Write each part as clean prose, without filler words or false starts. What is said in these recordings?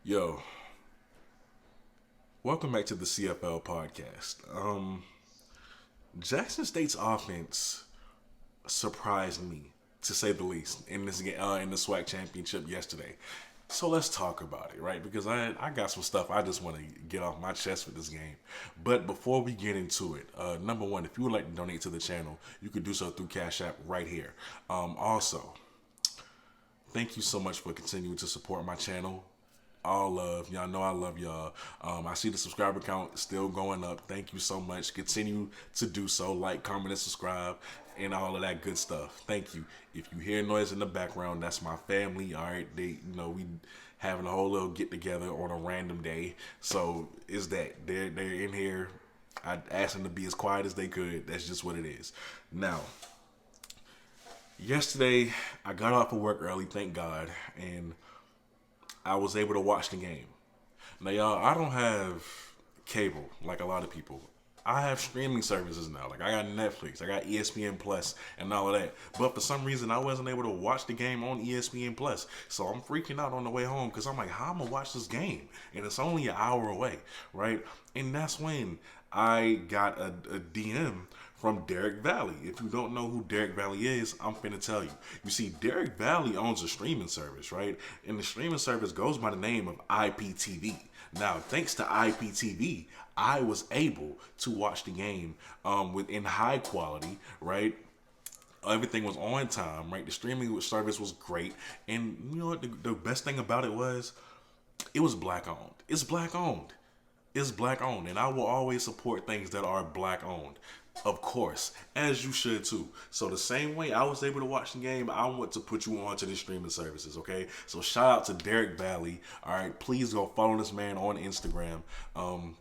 Yo, welcome back to the CFL podcast. Jackson State's offense surprised me, to say the least, in this in the SWAC championship yesterday. So let's talk about it, right? Because I got some stuff I just want to get off my chest with this game. But before we get into it, number one, if you would like to donate to the channel, you could do so through Cash App right here. Also, thank you so much for continuing to support my channel. All love. Y'all know I love y'all. I see the subscriber count still going up. Thank you so much. Continue to do so. Like, comment, and subscribe, and all of that good stuff. Thank you. If you hear noise in the background, that's my family. All right, we having a whole little get together on a random day. So is that they're in here. I asked them to be as quiet as they could. That's just what it is. Now, yesterday I got off of work early, thank God, and I was able to watch the game. Now, y'all, I don't have cable like a lot of people. I have streaming services now. Like, I got Netflix, I got ESPN Plus, and all of that. But for some reason, I wasn't able to watch the game on ESPN Plus. So I'm freaking out on the way home because I'm like, how am I going to watch this game? And it's only an hour away, right? And that's when I got a DM from Derek Valley. If you don't know who Derek Valley is, I'm finna tell you. You see, Derek Valley owns a streaming service, right? And the streaming service goes by the name of IPTV. Now, thanks to IPTV, I was able to watch the game in high quality, right? Everything was on time, right? The streaming service was great. And you know what? The best thing about it was black owned. It's black owned. It's black owned. And I will always support things that are black owned. Of course, as you should too. So the same way I was able to watch the game, I want to put you on to the streaming services, okay? So shout out to Derek Valley. All right, please go follow this man on Instagram. I'm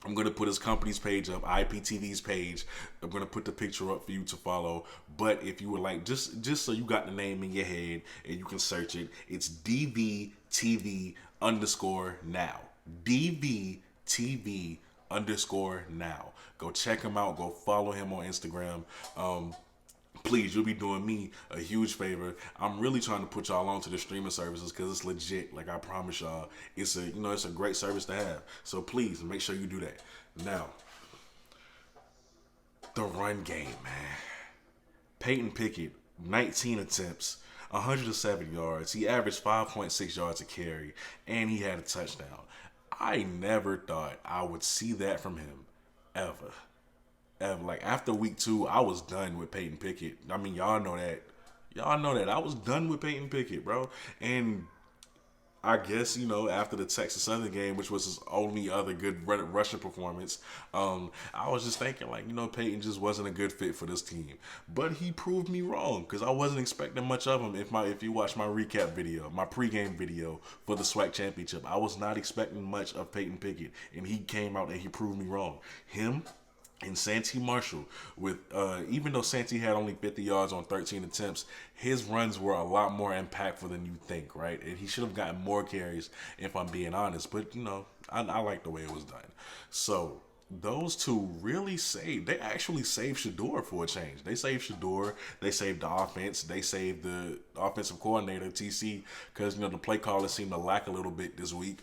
going to put his company's page up, IPTV's page. I'm going to put the picture up for you to follow. But if you would like, just so you got the name in your head and you can search it, it's DVTV_now. DVTV_now. Go check him out. Go follow him on Instagram. Please, you'll be doing me a huge favor. I'm really trying to put y'all onto the streaming services because it's legit. Like, I promise y'all, it's a great service to have. So please make sure you do that. Now, the run game, man. Peyton Pickett, 19 attempts, 107 yards. He averaged 5.6 yards a carry, and he had a touchdown. I never thought I would see that from him, ever. Like, after week 2, I was done with Peyton Pickett. I mean, y'all know that. I was done with Peyton Pickett, bro. And I guess, after the Texas Southern game, which was his only other good rushing performance, I was just thinking, like, Peyton just wasn't a good fit for this team. But he proved me wrong, because I wasn't expecting much of him. If you watch my recap video, my pregame video for the SWAC championship, I was not expecting much of Peyton Pickett, and he came out and he proved me wrong. Him and Santee Marshall, with even though Santee had only 50 yards on 13 attempts, his runs were a lot more impactful than you think, right? And he should have gotten more carries, if I'm being honest. But, I like the way it was done. So those two really they actually saved Shador for a change. They saved Shador. They saved the offense. They saved the offensive coordinator, TC, because, the play callers seemed to lack a little bit this week.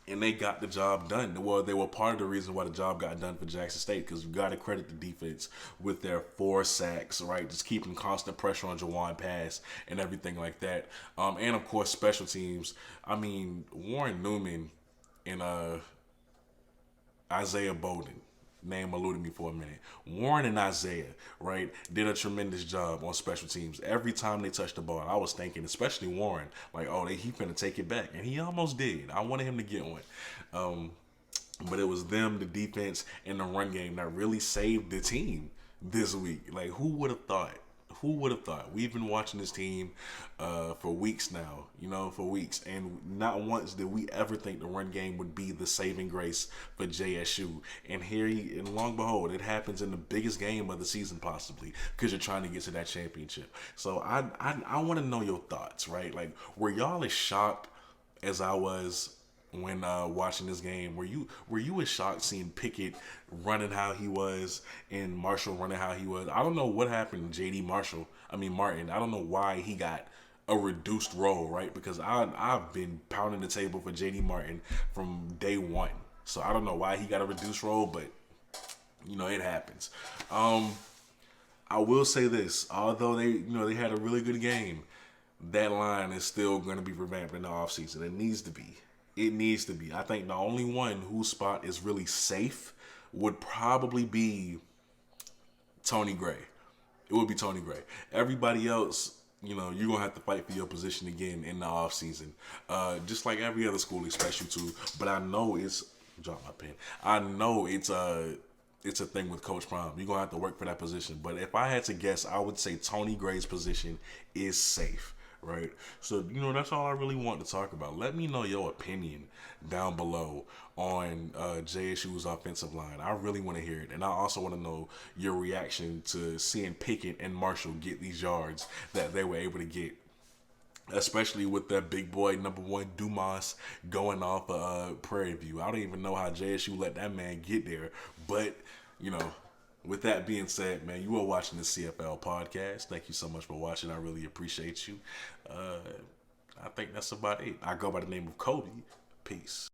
And they got the job done. Well, they were part of the reason why the job got done for Jackson State, because you got to credit the defense with their 4 sacks, right? Just keeping constant pressure on Jawan Pass and everything like that. And, of course, special teams. I mean, Warren Newman and Isaiah Bowden, name eluded me for a minute. Warren and Isaiah, right, did a tremendous job on special teams. Every time they touched the ball, I was thinking, especially Warren, like, he finna take it back. And he almost did. I wanted him to get one. But it was them, the defense, and the run game that really saved the team this week. Like, who would have thought? Who would have thought? We've been watching this team for weeks now, for weeks. And not once did we ever think the run game would be the saving grace for JSU. And and long and behold, it happens in the biggest game of the season possibly, because you're trying to get to that championship. So I want to know your thoughts, right? Like, were y'all as shocked as I was when watching this game? Were you as shocked seeing Pickett running how he was and Marshall running how he was? I don't know what happened to Martin. I don't know why he got a reduced role, right? Because I've been pounding the table for JD Martin from day one. So I don't know why he got a reduced role, but it happens. I will say this: although they had a really good game, that line is still going to be revamped in the offseason. It needs to be. It needs to be. I think the only one whose spot is really safe would probably be Tony Gray. It would be Tony Gray. Everybody else, you're going to have to fight for your position again in the offseason. Just like every other school expects you to. But I know drop my pen. I know it's a thing with Coach Prime. You're going to have to work for that position. But if I had to guess, I would say Tony Gray's position is safe. Right? So, that's all I really want to talk about. Let me know your opinion down below on JSU's offensive line. I really want to hear it. And I also want to know your reaction to seeing Pickett and Marshall get these yards that they were able to get. Especially with that big boy, number one, Dumas, going off Prairie View. I don't even know how JSU let that man get there. But, with that being said, man, you are watching the CFL podcast. Thank you so much for watching. I really appreciate you. I think that's about it. I go by the name of Kobe. Peace.